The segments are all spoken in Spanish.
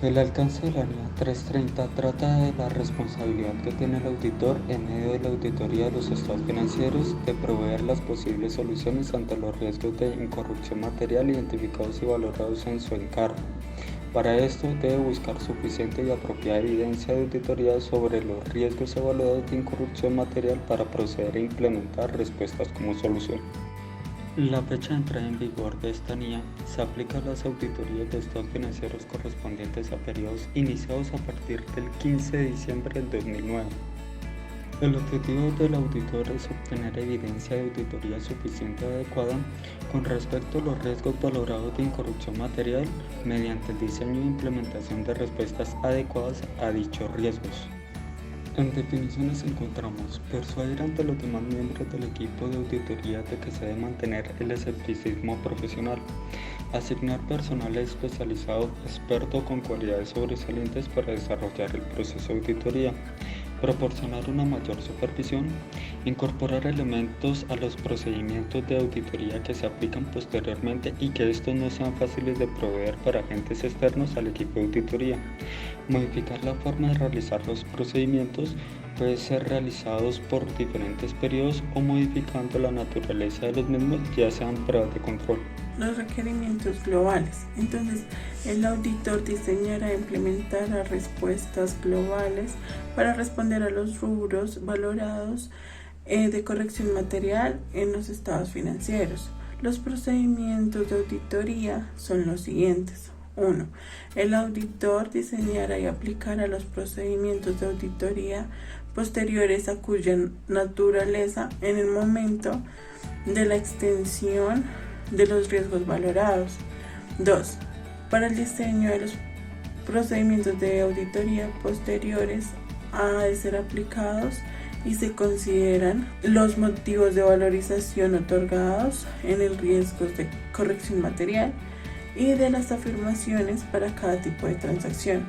El alcance de la NIA 330 trata de la responsabilidad que tiene el auditor en medio de la auditoría de los estados financieros de proveer las posibles soluciones ante los riesgos de incorrupción material identificados y valorados en su encargo. Para esto debe buscar suficiente y apropiada evidencia de auditoría sobre los riesgos evaluados de incorrupción material para proceder a implementar respuestas como solución. La fecha de entrada en vigor de esta NIA se aplica a las auditorías de estados financieros correspondientes a periodos iniciados a partir del 15 de diciembre del 2009. El objetivo del auditor es obtener evidencia de auditoría suficiente y adecuada con respecto a los riesgos valorados de incorrupción material mediante el diseño e implementación de respuestas adecuadas a dichos riesgos. En definiciones encontramos persuadir ante los demás miembros del equipo de auditoría de que se debe mantener el escepticismo profesional, asignar personal especializado experto con cualidades sobresalientes para desarrollar el proceso de auditoría, proporcionar una mayor supervisión, incorporar elementos a los procedimientos de auditoría que se aplican posteriormente y que estos no sean fáciles de proveer para agentes externos al equipo de auditoría. Modificar la forma de realizar los procedimientos puede ser realizados por diferentes periodos o modificando la naturaleza de los mismos, ya sean pruebas de control. Los requerimientos globales. Entonces, el auditor diseñará e implementará respuestas globales para responder a los rubros valorados de corrección material en los estados financieros. Los procedimientos de auditoría son los siguientes. 1. El auditor diseñará y aplicará los procedimientos de auditoría posteriores a cuya naturaleza en el momento de la extensión de los riesgos valorados. 2. Para el diseño de los procedimientos de auditoría posteriores ha de ser aplicados y se consideran los motivos de valorización otorgados en el riesgo de corrección material y de las afirmaciones para cada tipo de transacción.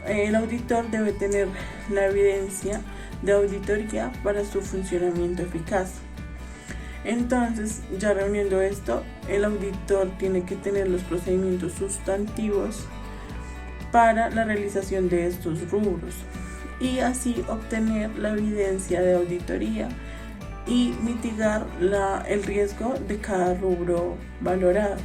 El auditor debe tener la evidencia de auditoría para su funcionamiento eficaz. Entonces, ya reuniendo esto, el auditor tiene que tener los procedimientos sustantivos para la realización de estos rubros y así obtener la evidencia de auditoría y mitigar el riesgo de cada rubro valorado.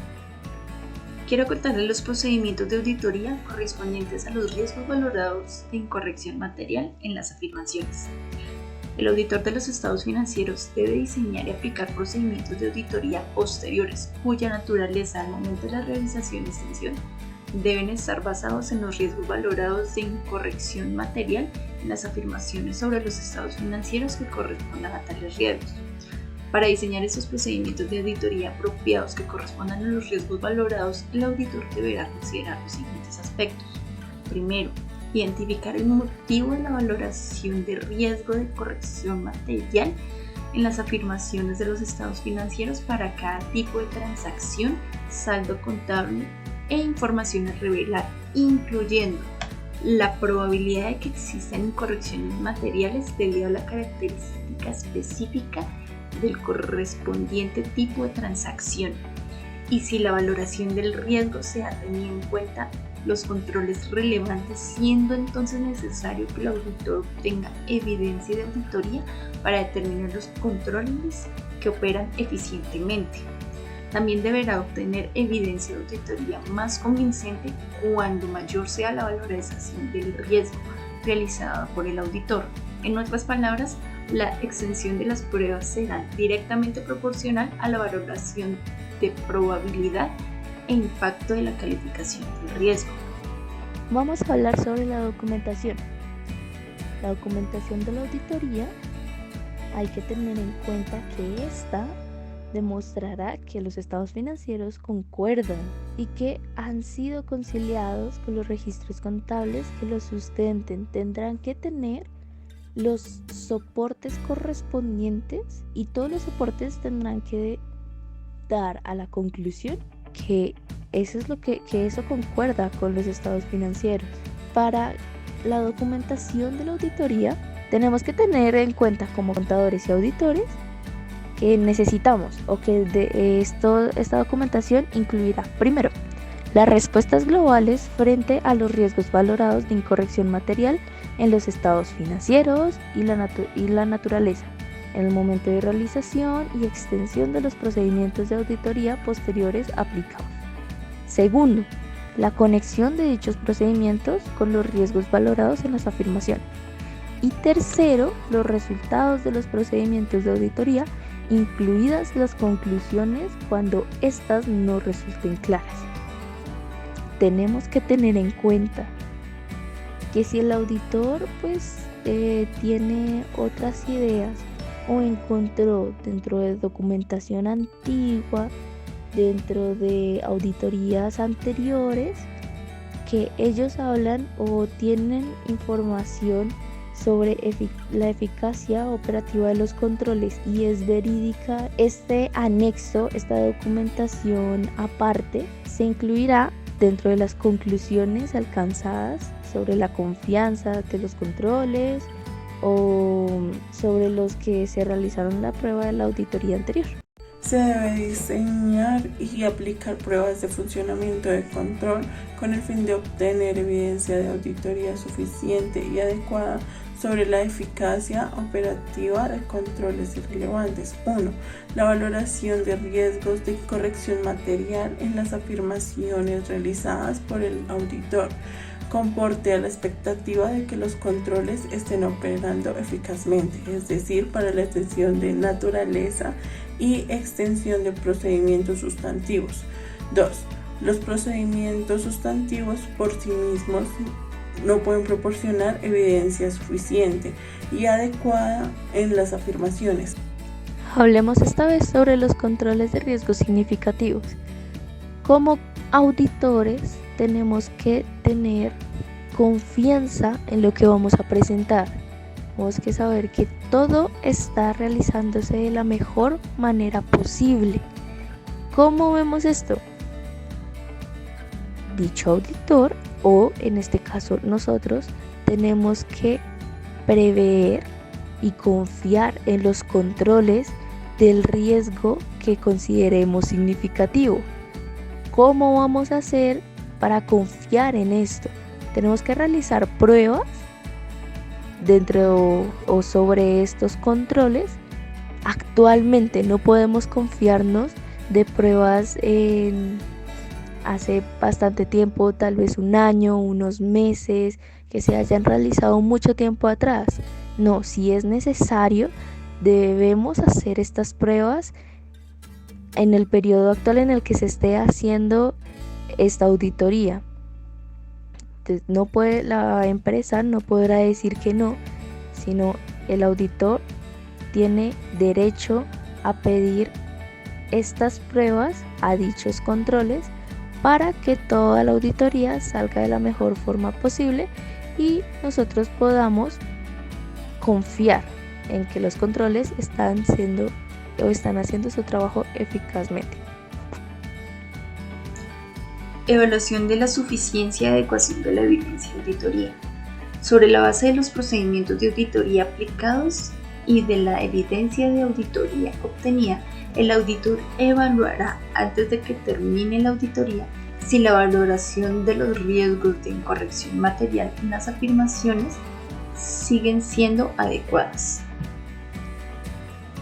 Quiero contarles los procedimientos de auditoría correspondientes a los riesgos valorados de incorrección material en las afirmaciones. El auditor de los estados financieros debe diseñar y aplicar procedimientos de auditoría posteriores, cuya naturaleza al momento de la realización y extensión deben estar basados en los riesgos valorados de incorrección material en las afirmaciones sobre los estados financieros que correspondan a tales riesgos. Para diseñar estos procedimientos de auditoría apropiados que correspondan a los riesgos valorados, el auditor deberá considerar los siguientes aspectos. Primero, identificar el motivo de la valoración de riesgo de corrección material en las afirmaciones de los estados financieros para cada tipo de transacción, saldo contable e información a revelar, incluyendo la probabilidad de que existan incorrecciones materiales debido a la característica específica del correspondiente tipo de transacción y si la valoración del riesgo se ha tenido en cuenta los controles relevantes, siendo entonces necesario que el auditor obtenga evidencia de auditoría para determinar los controles que operan eficientemente. También deberá obtener evidencia de auditoría más convincente cuando mayor sea la valorización del riesgo realizada por el auditor. En otras palabras, la extensión de las pruebas será directamente proporcional a la valoración de probabilidad e impacto de la calificación del riesgo. Vamos a hablar sobre la documentación. La documentación de la auditoría hay que tener en cuenta que esta demostrará que los estados financieros concuerdan y que han sido conciliados con los registros contables que los sustenten. Tendrán que tener los soportes correspondientes y todos los soportes tendrán que dar a la conclusión que eso concuerda con los estados financieros. Para la documentación de la auditoría tenemos que tener en cuenta como contadores y auditores que necesitamos o que esta documentación incluirá primero Las respuestas globales frente a los riesgos valorados de incorrección material en los estados financieros y la naturaleza, en el momento de realización y extensión de los procedimientos de auditoría posteriores aplicados. Segundo, la conexión de dichos procedimientos con los riesgos valorados en las afirmaciones. Y tercero, los resultados de los procedimientos de auditoría, incluidas las conclusiones cuando éstas no resulten claras. Tenemos que tener en cuenta que si el auditor tiene otras ideas o encontró dentro de documentación antigua, dentro de auditorías anteriores, que ellos hablan o tienen información sobre la eficacia operativa de los controles y es verídica, este anexo, esta documentación aparte, se incluirá dentro de las conclusiones alcanzadas sobre la confianza de los controles o sobre los que se realizaron la prueba de la auditoría anterior. Se debe diseñar y aplicar pruebas de funcionamiento de control con el fin de obtener evidencia de auditoría suficiente y adecuada sobre la eficacia operativa de controles irrelevantes. 1. La valoración de riesgos de corrección material en las afirmaciones realizadas por el auditor comporte a la expectativa de que los controles estén operando eficazmente, es decir, para la extensión de naturaleza y extensión de procedimientos sustantivos. 2. Los procedimientos sustantivos por sí mismos no pueden proporcionar evidencia suficiente y adecuada en las afirmaciones. Hablemos esta vez sobre los controles de riesgos significativos. Como auditores tenemos que tener confianza en lo que vamos a presentar. Tenemos que saber que todo está realizándose de la mejor manera posible. ¿Cómo vemos esto? Dicho auditor, o en este caso nosotros, tenemos que prever y confiar en los controles del riesgo que consideremos significativo. ¿Cómo vamos a hacer para confiar en esto? Tenemos que realizar pruebas dentro o sobre estos controles. Actualmente no podemos confiarnos de pruebas hace bastante tiempo, tal vez un año, unos meses, que se hayan realizado mucho tiempo atrás. No, si es necesario, debemos hacer estas pruebas en el periodo actual en el que se esté haciendo esta auditoría. Entonces, la empresa no podrá decir que no, sino el auditor tiene derecho a pedir estas pruebas a dichos controles para que toda la auditoría salga de la mejor forma posible y nosotros podamos confiar en que los controles están haciendo su trabajo eficazmente. Evaluación de la suficiencia y adecuación de la evidencia de auditoría. Sobre la base de los procedimientos de auditoría aplicados y de la evidencia de auditoría obtenida, el auditor evaluará antes de que termine la auditoría si la valoración de los riesgos de incorrección material en las afirmaciones siguen siendo adecuadas.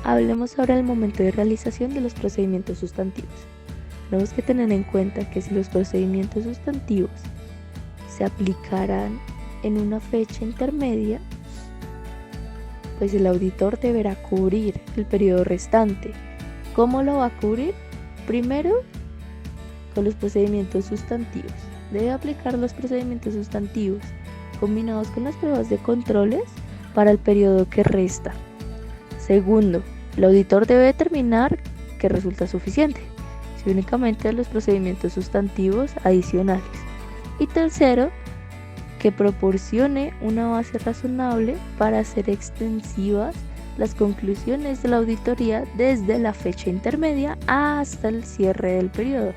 Hablemos ahora del momento de realización de los procedimientos sustantivos. Tenemos que tener en cuenta que si los procedimientos sustantivos se aplicarán en una fecha intermedia, pues el auditor deberá cubrir el periodo restante. ¿Cómo lo va a cubrir? Primero, con los procedimientos sustantivos. Debe aplicar los procedimientos sustantivos combinados con las pruebas de controles para el periodo que resta. Segundo, el auditor debe determinar que resulta suficiente, si únicamente los procedimientos sustantivos adicionales. Y tercero, que proporcione una base razonable para hacer extensivas las conclusiones de la auditoría desde la fecha intermedia hasta el cierre del periodo.